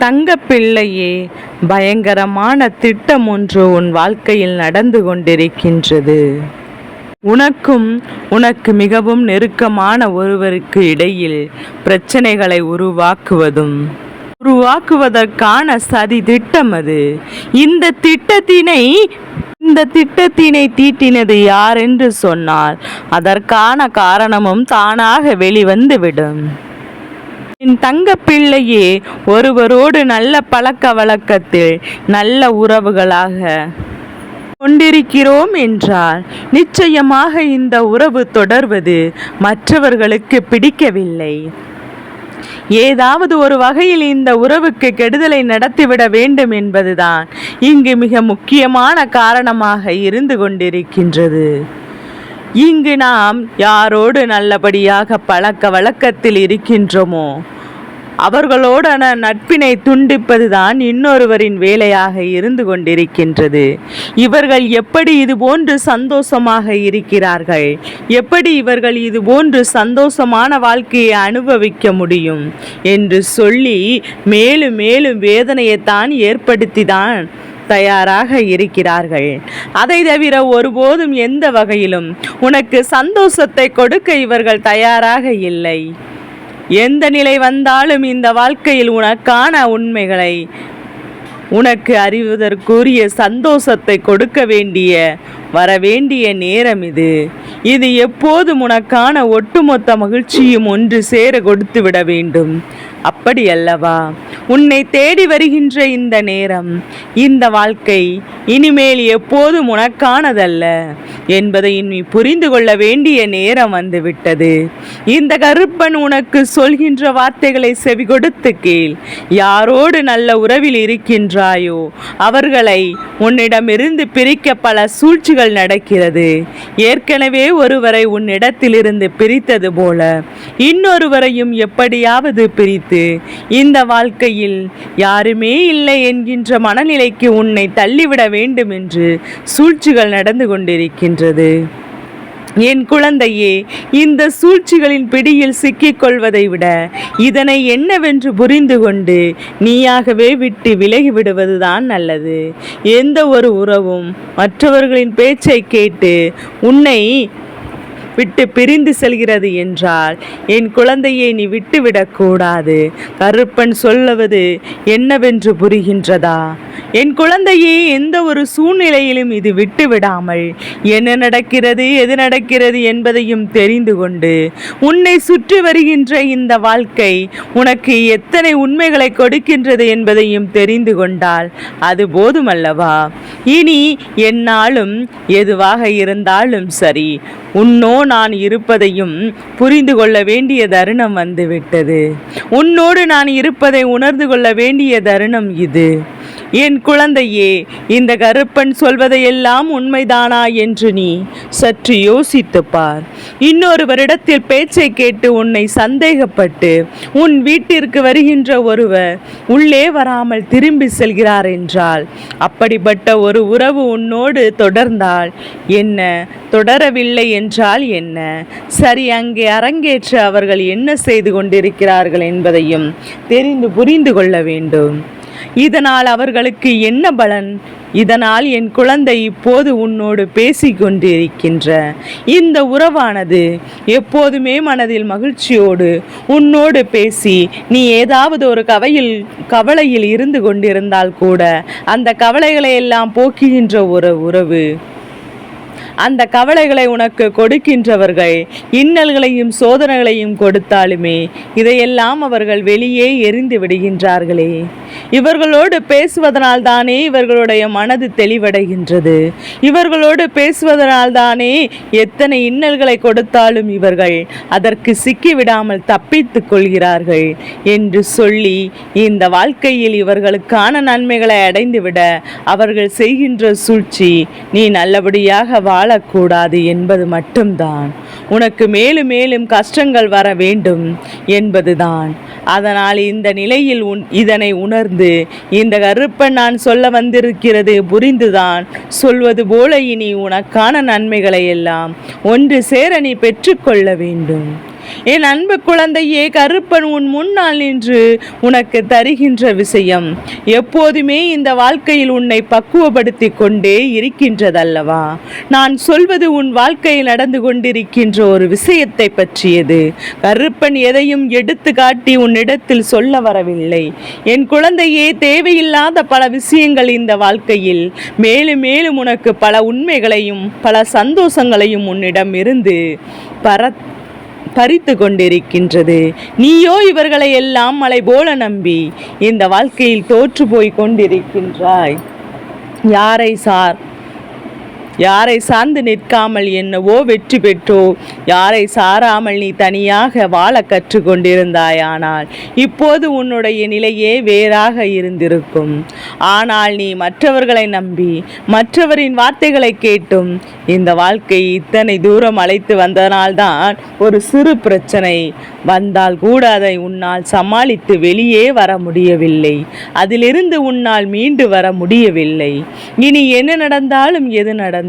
தங்க பிள்ளையே, பயங்கரமான திட்டம் ஒன்று உன் வாழ்க்கையில் நடந்து கொண்டிருக்கின்றது. உனக்கும் உனக்கு மிகவும் நெருக்கமான ஒருவருக்கு இடையில் பிரச்சனைகளை உருவாக்குவதற்கான சதி திட்டம் அது. இந்த திட்டத்தினை தீட்டினது யார் என்று சொன்னால் அதற்கான காரணமும் தானாக வெளிவந்துவிடும். என் தங்க பிள்ளையே, ஒருவரோடு நல்ல பழக்க வழக்கத்தில் நல்ல உறவுகளாக கொண்டிருக்கிறோம் என்றால் நிச்சயமாக இந்த உறவு தொடர்வது மற்றவர்களுக்கு பிடிக்கவில்லை. ஏதாவது ஒரு வகையில் இந்த உறவுக்கு கெடுதலை நடத்திவிட வேண்டும் என்பதுதான் இங்கு மிக முக்கியமான காரணமாக இருந்து கொண்டிருக்கின்றது. இங்கு நாம் யாரோடு நல்லபடியாக பழக்க வழக்கத்தில் இருக்கின்றோமோ அவர்களோடான நட்பினை துண்டிப்பதுதான் இன்னொருவரின் வேலையாக இருந்து கொண்டிருக்கின்றது. இவர்கள் எப்படி இதுபோன்று சந்தோஷமாக இருக்கிறார்கள், எப்படி இவர்கள் இதுபோன்று சந்தோஷமான வாழ்க்கையை அனுபவிக்க முடியும் என்று சொல்லி மேலும் மேலும் வேதனையைத்தான் ஏற்படுத்திதான் தயாராக இருக்கிறார்கள். அதை தவிர ஒருபோதும் எந்த வகையிலும் உனக்கு சந்தோஷத்தை கொடுக்க இவர்கள் தயாராக இல்லை. எந்த நிலை வந்தாலும் இந்த வாழ்க்கையில் உனக்கான உண்மைகளை உனக்கு அறிவதற்குரிய சந்தோஷத்தை கொடுக்க வரவேண்டிய நேரம் இது எப்போதும் உனக்கான ஒட்டுமொத்த மகிழ்ச்சியும் ஒன்று சேர கொடுத்து விட வேண்டும். அப்படி அல்லவா உன்னை தேடி வருகின்ற இந்த நேரம், இந்த வாழ்க்கை இனிமேல் எப்போதும் உனக்கானதல்ல என்பதை நீ புரிந்து கொள்ள வேண்டிய நேரம் வந்துவிட்டது. இந்த கருப்பன் உனக்கு சொல்கின்ற வார்த்தைகளை செவி கொடுத்து கேள். யாரோடு நல்ல உறவில் இருக்கின்றாயோ அவர்களை உன்னிடமிருந்து பிரிக்க பல சூழ்ச்சிகள் நடக்கிறது. ஏற்கனவே ஒருவரை உன்னிடத்திலிருந்து பிரித்தது போல இன்னொருவரையும் எப்படியாவது பிரித்து இந்த வாழ்க்கையில் யாருமே இல்லை என்கின்ற மனநிலைக்கு உன்னை தள்ளிவிட வேண்டும் என்று சூழ்ச்சிகள் நடந்து கொண்டிருக்கின்றது. என் குழந்தையே, இந்த சூழ்ச்சிகளின் பிடியில் சிக்கிக்கொள்வதை விட இதனை என்னவென்று புரிந்து கொண்டு நீயாகவே விட்டு விலகிவிடுவதுதான் நல்லது. எந்த ஒரு உறவும் மற்றவர்களின் பேச்சை கேட்டு உன்னை விட்டு பிரிந்து செல்கிறது என்றால் என் குழந்தையை நீ விட்டுவிடக்கூடாது. கருப்பன் சொல்லுவது என்னவென்று புரிகின்றதா? என் குழந்தையே, எந்த ஒரு சூழ்நிலையிலும் இது விட்டுவிடாமல் என்ன நடக்கிறது எது நடக்கிறது என்பதையும் தெரிந்து கொண்டு உன்னை சுற்றி வருகின்ற இந்த வாழ்க்கை உனக்கு எத்தனை உண்மைகளை கொடுக்கின்றது என்பதையும் தெரிந்து கொண்டால் அது போதுமல்லவா? இனி என்னாலும் எதுவாக இருந்தாலும் சரி, நான் இருப்பதையும் புரிந்து கொள்ள வேண்டிய தருணம் வந்துவிட்டது. உன்னோடு நான் இருப்பதை உணர்ந்து கொள்ள வேண்டிய தருணம் இது. என் குழந்தையே, இந்த கருப்பன் சொல்வதையெல்லாம் உண்மைதானா என்று நீ சற்று யோசித்து பார். இன்னொருவரிடத்தில் பேச்சை கேட்டு உன்னை சந்தேகப்பட்டு உன் வீட்டிற்கு வருகின்ற ஒருவர் உள்ளே வராமல் திரும்பி செல்கிறார் என்றால், அப்படிப்பட்ட ஒரு உறவு உன்னோடு தொடர்ந்தால் என்ன, தொடரவில்லை என்றால் என்ன, சரி, அங்கே அரங்கேற்ற அவர்கள் என்ன செய்து கொண்டிருக்கிறார்கள் என்பதையும் புரிந்து கொள்ள வேண்டும். இதனால் அவர்களுக்கு என்ன பலன்? இதனால் என் குழந்தை இப்போது உன்னோடு பேசிக்கொண்டிருக்கின்ற இந்த உறவானது எப்போதுமே மனதில் மகிழ்ச்சியோடு உன்னோடு பேசி நீ ஏதாவது ஒரு கவலையில் இருந்து கொண்டிருந்தால் கூட அந்த கவலைகளை எல்லாம் போக்குகின்ற ஒரு உறவு. அந்த கவலைகளை உனக்கு கொடுக்கின்றவர்கள் இன்னல்களையும் சோதனைகளையும் கொடுத்தாலுமே இதையெல்லாம் அவர்கள் வெளியே எறிந்து விடுகின்றார்களே. இவர்களோடு பேசுவதனால் தானே இவர்களுடைய மனது தெளிவடைகின்றது. இவர்களோடு பேசுவதனால் தானே எத்தனை இன்னல்களை கொடுத்தாலும் இவர்கள் அதற்கு சிக்கிவிடாமல் தப்பித்து கொள்கிறார்கள் என்று சொல்லி இந்த வாழ்க்கையில் இவர்களுக்கான நன்மைகளை அடைந்துவிட அவர்கள் செய்கின்ற சூழ்ச்சி நீ நல்லபடியாக வாழக்கூடாது என்பது மட்டும்தான். உனக்கு மேலும் மேலும் கஷ்டங்கள் வர வேண்டும் என்பதுதான். அதனால் இந்த நிலையில் இதனை உணர்ந்து இந்த கருப்பன் நான் சொல்ல வந்திருக்கிறது புரிந்துதான் சொல்வது போல இனி உனக்கான நன்மைகளை எல்லாம் ஒன்று சேர நீ பெற்றுக்கொள்ள வேண்டும். என் அன்பு குழந்தையே, கருப்பன் உன் முன்னால் நின்று உனக்கு தருகின்ற விஷயம் எப்போதுமே இந்த வாழ்க்கையில் உன்னை பக்குவப்படுத்தி கொண்டே இருக்கின்றதல்லவா? நான் சொல்வது உன் வாழ்க்கையில் நடந்து கொண்டிருக்கின்ற ஒரு விஷயத்தை பற்றியது. கருப்பன் எதையும் எடுத்து காட்டி உன்னிடத்தில் சொல்ல வரவில்லை. என் குழந்தையே, தேவையில்லாத பல விஷயங்கள் இந்த வாழ்க்கையில் மேலும் மேலும் உனக்கு பல உண்மைகளையும் பல சந்தோஷங்களையும் உன்னிடம் இருந்து பறித்து கொண்டிருக்கின்றது. நீயோ இவர்களை எல்லாம் மலை போல நம்பி இந்த வாழ்க்கையில் தோற்று போய் கொண்டிருக்கின்றாய். யாரை சார்ந்து நிற்காமல் என்னவோ வெற்றி பெற்றோ, யாரை சாராமல் நீ தனியாக வாழ கற்று கொண்டிருந்தாயானால் இப்போது உன்னுடைய நிலையே வேறாக இருந்திருக்கும். ஆனால் நீ மற்றவர்களை நம்பி மற்றவரின் வார்த்தைகளை கேட்டும் இந்த வாழ்க்கையை இத்தனை தூரம் அழைத்து வந்தனால்தான் ஒரு சிறு பிரச்சனை வந்தால் கூட அதை உன்னால் சமாளித்து வெளியே வர முடியவில்லை. அதிலிருந்து உன்னால் மீண்டு வர முடியவில்லை. இனி என்ன நடந்தாலும் எது நடந்தாலும்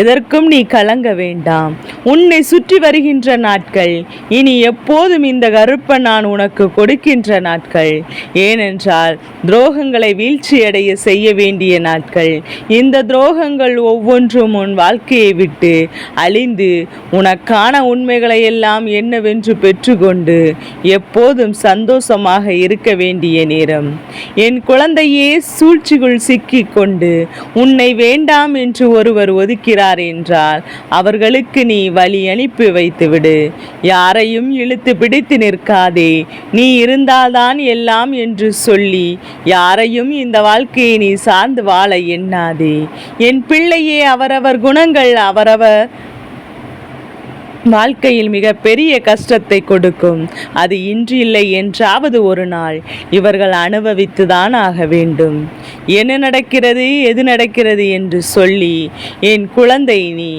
எதற்கும் நீ கலங்க வேண்டாம். உன்னை சுற்றி வருகின்ற நாட்கள் இனி எப்போதும் இந்த கருப்பன் நான் உனக்கு கொடுக்கின்ற நாட்கள். ஏனென்றால் துரோகங்களை வீழ்ச்சியடைய செய்ய வேண்டிய நாட்கள். இந்த துரோகங்கள் ஒவ்வொன்றும் உன் வாழ்க்கையை விட்டு அழிந்து உனக்கான உண்மைகளை எல்லாம் என்னவென்று பெற்றுக்கொண்டு எப்போதும் சந்தோஷமாக இருக்க வேண்டிய நேரம். என் குழந்தையே, சூழ்ச்சிக்குள் சிக்கிக் கொண்டு உன்னை வேண்டாம் என்று ஒருவர் ஒதுக்கிறார் என்றால் அவர்களுக்கு நீ வழி அனுப்பி வைத்துவிடு. யாரையும் இழுத்து பிடித்து நிற்காதே. நீ இருந்தால்தான் எல்லாம் என்று சொல்லி யாரையும் இந்த வாழ்க்கையை நீ சார்ந்து வாழ எண்ணாதே. என் பிள்ளையே, அவரவர் குணங்கள் அவரவர் வாழ்க்கையில் மிக பெரிய கஷ்டத்தை கொடுக்கும். அது இன்று இல்லை என்றாவது ஒரு நாள் இவர்கள் அனுபவித்துதான் ஆக வேண்டும். என்ன நடக்கிறது எது நடக்கிறது என்று சொல்லி என் குழந்தை, நீ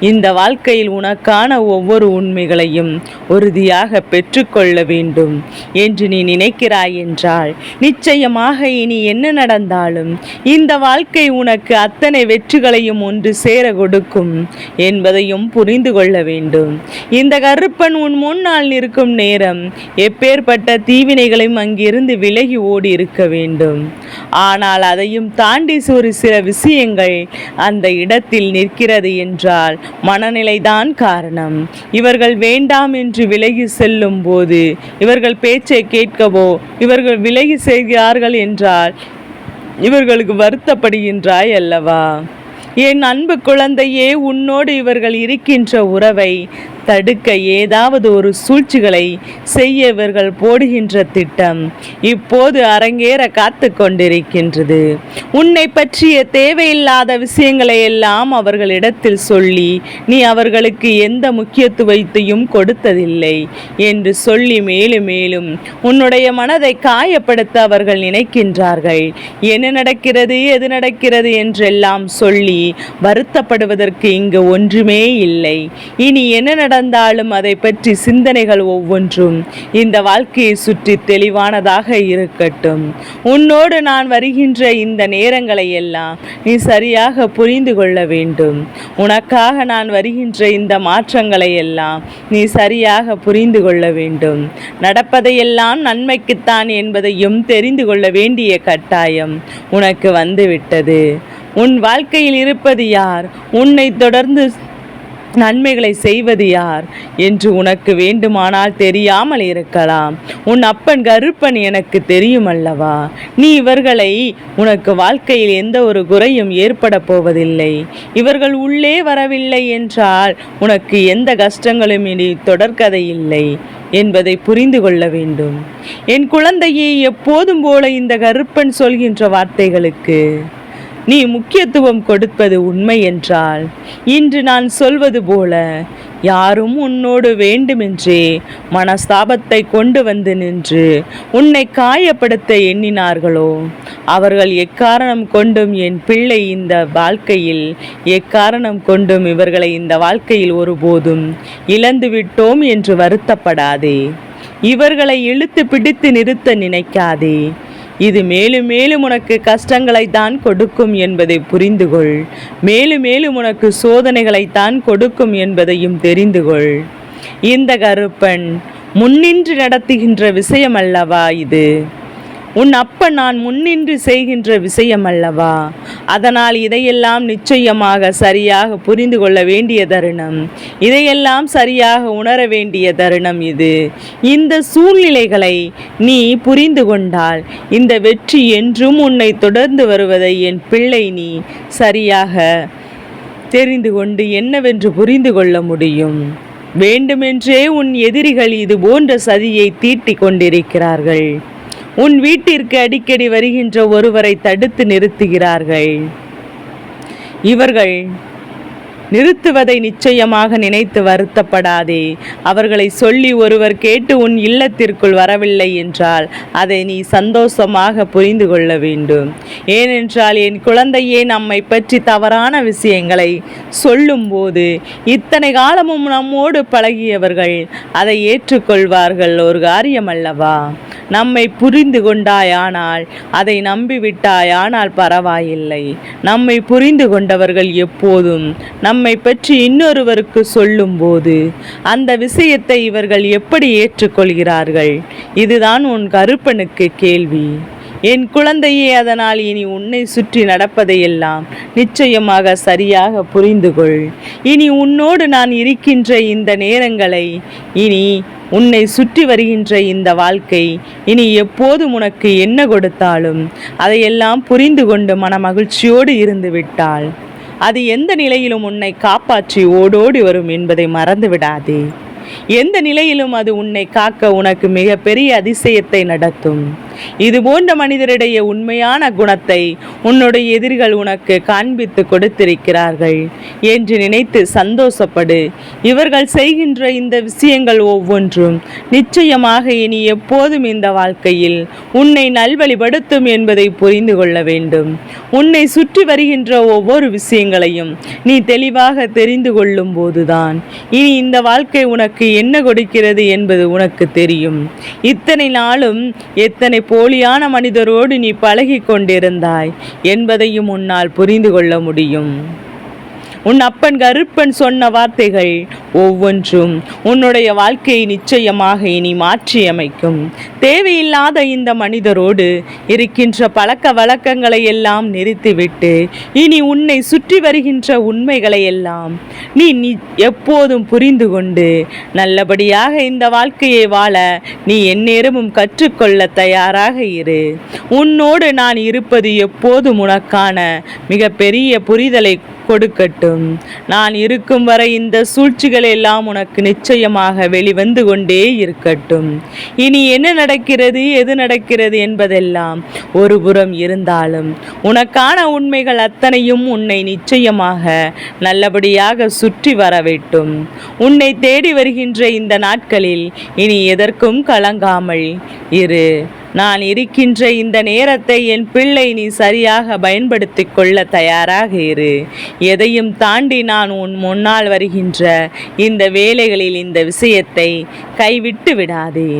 இந்த வாழ்க்கையில் உனக்கான ஒவ்வொரு உண்மைகளையும் உறுதியாக பெற்றுக்கொள்ள வேண்டும் என்று நீ நினைக்கிறாய் என்றால் நிச்சயமாக இனி என்ன நடந்தாலும் இந்த வாழ்க்கை உனக்கு அத்தனை வெற்றிகளையும் ஒன்று சேர கொடுக்கும் என்பதையும் புரிந்து கொள்ள வேண்டும். இந்த கருப்பன் உன் முன்னால் நிற்கும் நேரம் எப்பேற்பட்ட தீவினைகளையும் அங்கிருந்து விலகி ஓடி இருக்க வேண்டும். ஆனால் அதையும் தாண்டி ஒரு சில விஷயங்கள் அந்த இடத்தில் நிற்கிறது என்றால் மனநிலைதான் காரணம். இவர்கள் வேண்டாம் என்று விலகி செல்லும் போது இவர்கள் பேச்சை கேட்கவோ இவர்கள் விலகி செல்கிறார்கள் என்றால் இவர்களுக்கு வருத்தப்படுகின்றாய் அல்லவா? என் அன்பு குழந்தையே, உன்னோடு இவர்கள் இருக்கின்ற உறவை தடுக்க ஏதாவது ஒரு சூழ்ச்சிகளை செய்ய இவர்கள் போடுகின்ற திட்டம் இப்போது அரங்கேற காத்து கொண்டிருக்கின்றது. உன்னை பற்றிய தேவையில்லாத விஷயங்களை எல்லாம் அவர்களிடத்தில் சொல்லி நீ அவர்களுக்கு எந்த முக்கியத்துவத்தையும் கொடுத்ததில்லை என்று சொல்லி மேலும் மேலும் உன்னுடைய மனதை காயப்படுத்த அவர்கள் நினைக்கின்றார்கள். என்ன நடக்கிறது எது நடக்கிறது என்றெல்லாம் சொல்லி வருத்தப்படுவதற்கு இங்கு ஒன்றுமே இல்லை. இனி என்ன நடந்தாலும் அதை பற்றி சிந்தனைகள் ஒவ்வொன்றும் இந்த வாழ்க்கையை சுற்றி தெளிவானதாக இருக்கட்டும். உன்னோடு நான் வருகின்ற இந்த நேரங்களை எல்லாம் நீ சரியாக புரிந்து கொள்ள வேண்டும். உனக்காக நான் வருகின்ற இந்த மாற்றங்களை எல்லாம் நீ சரியாக புரிந்து கொள்ள வேண்டும். நடப்பதையெல்லாம் நன்மைக்குத்தான் என்பதையும் தெரிந்து கொள்ள வேண்டிய கட்டாயம் உனக்கு வந்துவிட்டது. உன் வாழ்க்கையில் இருப்பது யார்? உன்னை தொடர்ந்து நன்மைகளை செய்வது யார் என்று உனக்கு வேண்டுமானால் தெரியாமல் இருக்கலாம். உன் அப்பன் கருப்பன் எனக்கு தெரியும் அல்லவா? நீ இவர்களை உனக்கு வாழ்க்கையில் எந்த ஒரு குறையும் ஏற்பட போவதில்லை. இவர்கள் உள்ளே வரவில்லை என்றால் உனக்கு எந்த கஷ்டங்களும் இனி தொடர்கதை இல்லை என்பதை புரிந்து கொள்ள வேண்டும். என் குழந்தையை, எப்போதும் போல இந்த கருப்பன் சொல்கின்ற வார்த்தைகளுக்கு நீ முக்கியத்துவம் கொடுப்பது உண்மை என்றால் இன்று நான் சொல்வது போல யாரும் உன்னோடு வேண்டுமென்றே மனஸ்தாபத்தை கொண்டு வந்து நின்று உன்னை காயப்படுத்த எண்ணினார்களோ அவர்கள் எக்காரணம் கொண்டும் என் பிள்ளை இந்த வாழ்க்கையில் எக்காரணம் கொண்டும் இவர்களை இந்த வாழ்க்கையில் ஒருபோதும் இழந்து விட்டோம் என்று வருத்தப்படாதே. இவர்களை இழுத்து பிடித்து நிறுத்த நினைக்காதே. இது மேலும் மேலும் உனக்கு கஷ்டங்களை தான் கொடுக்கும் என்பதை புரிந்து கொள். மேலும் மேலும் உனக்கு சோதனைகளை தான் கொடுக்கும் என்பதையும் தெரிந்து கொள். இந்த கருப்பன் முன்னின்று நடத்துகின்ற விஷயம் அல்லவா இது? உன் அப்பன் நான் முன்னின்று செய்கின்ற விஷயம் அல்லவா? அதனால் இதையெல்லாம் நிச்சயமாக சரியாக புரிந்து கொள்ள வேண்டிய தருணம், இதையெல்லாம் சரியாக உணர வேண்டிய தருணம் இது. இந்த சூழ்நிலைகளை நீ புரிந்து கொண்டால் இந்த வெற்றி என்றும் உன்னை தொடர்ந்து வருவதை என் பிள்ளை நீ சரியாக தெரிந்து கொண்டு என்னவென்று புரிந்து கொள்ள முடியும். வேண்டுமென்றே உன் எதிரிகள் இது போன்ற சதியை தீட்டிக் கொண்டிருக்கிறார்கள். உன் வீட்டிற்கு அடிக்கடி வருகின்ற ஒருவரை தடுத்து நிறுத்துகிறார்கள். இவர்கள் நிறுத்துவதை நிச்சயமாக நினைத்து வருத்தப்படாதே. அவர்களை சொல்லி ஒருவர் கேட்டு உன் இல்லத்திற்குள் வரவில்லை என்றால் அதை நீ சந்தோஷமாக புரிந்து கொள்ள வேண்டும். ஏனென்றால் என் குழந்தையே நம்மை பற்றி தவறான விஷயங்களை சொல்லும்போது இத்தனை காலமும் நம்மோடு பழகியவர்கள் அதை ஏற்றுக்கொள்வார்கள். ஒரு காரியம் அல்லவா? நம்மை புரிந்து கொண்டாயானால், அதை நம்பிவிட்டாயானால் பரவாயில்லை. நம்மை புரிந்து கொண்டவர்கள் எப்போதும் நம்மை பற்றி இன்னொருவருக்கு சொல்லும்போது அந்த விஷயத்தை இவர்கள் எப்படி ஏற்றுக்கொள்கிறார்கள்? இதுதான் உன் கருப்பனுக்கு கேள்வி. என் குழந்தையே, அதனால் இனி உன்னை சுற்றி நடப்பதையெல்லாம் நிச்சயமாக சரியாக புரிந்து கொள். இனி உன்னோடு நான் இருக்கின்ற இந்த நேரங்களை, இனி உன்னை சுற்றி வருகின்ற இந்த வாழ்க்கை, இனி எப்போதும் உனக்கு என்ன கொடுத்தாலும் அதையெல்லாம் புரிந்து கொண்டு மன மகிழ்ச்சியோடு இருந்து விட்டால் அது எந்த நிலையிலும் உன்னை காப்பாற்றி ஓடோடி வரும் என்பதை மறந்து விடாதே. எந்த நிலையிலும் அது உன்னை காக்க உனக்கு மிக பெரிய அதிசயத்தை நடத்தும். இது போன்ற மனிதரிடையே உண்மையான குணத்தை உன்னுடைய எதிரிகள் உனக்கு காண்பித்து கொடுத்திருக்கிறார்கள் என்று நினைத்து சந்தோஷப்படு. இவர்கள் செய்கின்ற இந்த விஷயங்கள் ஒவ்வொன்றும் நிச்சயமாக இனி எப்போதும் இந்த வாழ்க்கையில் உன்னை நல்வழிப்படுத்தும் என்பதை புரிந்து கொள்ள வேண்டும். உன்னை சுற்றி வருகின்ற ஒவ்வொரு விஷயங்களையும் நீ தெளிவாக தெரிந்து கொள்ளும் போதுதான் இனி இந்த வாழ்க்கை உனக்கு என்ன கொடுக்கிறது என்பது உனக்கு தெரியும். இத்தனை நாளும் எத்தனை போலியான மனிதரோடு நீ பழகி கொண்டிருந்தாய் என்பதையும் உன்னால் புரிந்து கொள்ள முடியும். உன் அப்பன் கருப்பன் சொன்ன வார்த்தைகள் ஒவ்வொன்றும் உன்னுடைய வாழ்க்கையை நிச்சயமாக இனி மாற்றி அமைக்கும். தேவையில்லாத இந்த மனிதரோடு இருக்கின்ற பழக்க வழக்கங்களை எல்லாம் நிறுத்திவிட்டு இனி உன்னை சுற்றி வருகின்ற உண்மைகளை எல்லாம் நீ எப்போதும் புரிந்து கொண்டு நல்லபடியாக இந்த வாழ்க்கையை வாழ நீ எந்நேரமும் கற்றுக்கொள்ள தயாராக இரு. உன்னோடு நான் இருப்பது எப்போதும் உனக்கான மிக பெரிய புரிதலை கொடுக்கட்டும். நான் இருக்கும் வரை இந்த சூழ்ச்சிகள் எல்லாம் உனக்கு நிச்சயமாக வெளிவந்து கொண்டே இருக்கட்டும். இனி என்ன நடக்கிறது, எது நடக்கிறது என்பதெல்லாம் ஒரு புறம் இருந்தாலும் உனக்கான உண்மைகள் அத்தனையும் உன்னை நிச்சயமாக நல்லபடியாக சுற்றி வர வேண்டும். உன்னை தேடி வருகின்ற இந்த நாட்களில் இனி எதற்கும் கலங்காமல் இரு. நான் இருக்கின்ற இந்த நேரத்தை என் பிள்ளை நீ சரியாக பயன்படுத்தி கொள்ள தயாராக இரு. எதையும் தாண்டி நான் உன் முன்னால் வருகின்ற இந்த வேலைகளில் இந்த விஷயத்தை கைவிட்டு விடாதே.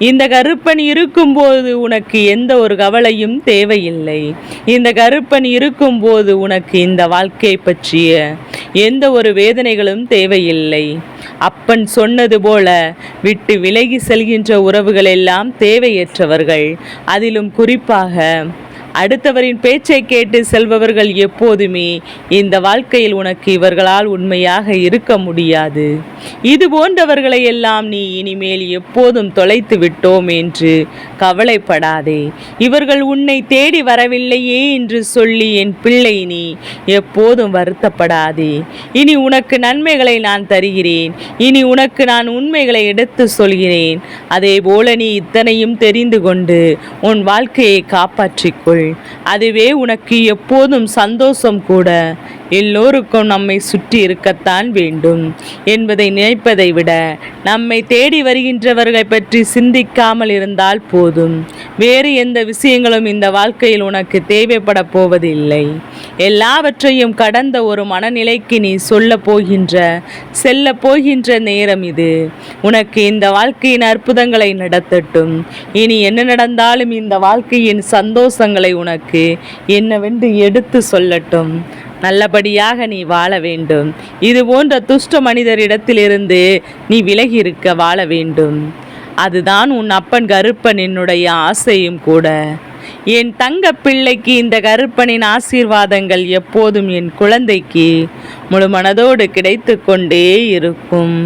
இந்த கருப்பன் இருக்கும்போது உனக்கு எந்த ஒரு கவலையும் தேவையில்லை. இந்த கருப்பன் இருக்கும்போது உனக்கு இந்த வாழ்க்கை பற்றிய எந்த ஒரு வேதனைகளும் தேவையில்லை. அப்பன் சொன்னது போல விட்டு விலகி செல்கின்ற உறவுகள் எல்லாம் தேவையற்றவர்கள். அதிலும் குறிப்பாக அடுத்தவரின் பேச்சை கேட்டு செல்பவர்கள் எப்போதுமே இந்த வாழ்க்கையில் உனக்கு இவர்களால் உண்மையாக இருக்க முடியாது. இது போன்றவர்களை எல்லாம் நீ இனிமேல் எப்போதும் தொலைத்து விட்டோம் என்று கவலைப்படாதே. இவர்கள் உன்னை தேடி வரவில்லையே என்று சொல்லி என் பிள்ளை நீ எப்போதும் வருத்தப்படாதே. இனி உனக்கு நன்மைகளை நான் தருகிறேன். இனி உனக்கு நான் உண்மைகளை எடுத்து சொல்கிறேன். அதே போல நீ இத்தனையும் தெரிந்து கொண்டு உன் வாழ்க்கையை காப்பாற்றிக்கொள். அதுவே உனக்கு எப்போதும் சந்தோஷம் கூட. எல்லோருக்கும் நம்மை சுற்றி இருக்கத்தான் வேண்டும் என்பதை நினைப்பதை விட நம்மை தேடி வருகின்றவர்களை பற்றி சிந்திக்காமல் இருந்தால் போதும். வேறு எந்த விஷயங்களும் இந்த வாழ்க்கையில் உனக்கு தேவைப்பட போவதில்லை. எல்லாவற்றையும் கடந்த ஒரு மனநிலைக்கு நீ செல்ல போகின்ற நேரம் இது. உனக்கு இந்த வாழ்க்கையின் அற்புதங்களை நடத்தட்டும். இனி என்ன நடந்தாலும் இந்த வாழ்க்கையின் சந்தோஷங்களை உனக்கு என்னவென்று எடுத்து சொல்லட்டும். நல்லபடியாக நீ வாழ வேண்டும். இது போன்ற துஷ்ட மனிதரிடத்திலிருந்து நீ விலகி இருக்க வாழ வேண்டும். அதுதான் உன் அப்பன் கருப்பன் என்னுடைய ஆசையும் கூட. என் தங்க பிள்ளைக்கு இந்த கருப்பனின் ஆசீர்வாதங்கள் எப்போதும் என் குழந்தைக்கு முழு மனதோடு கிடைத்து கொண்டே இருக்கும்.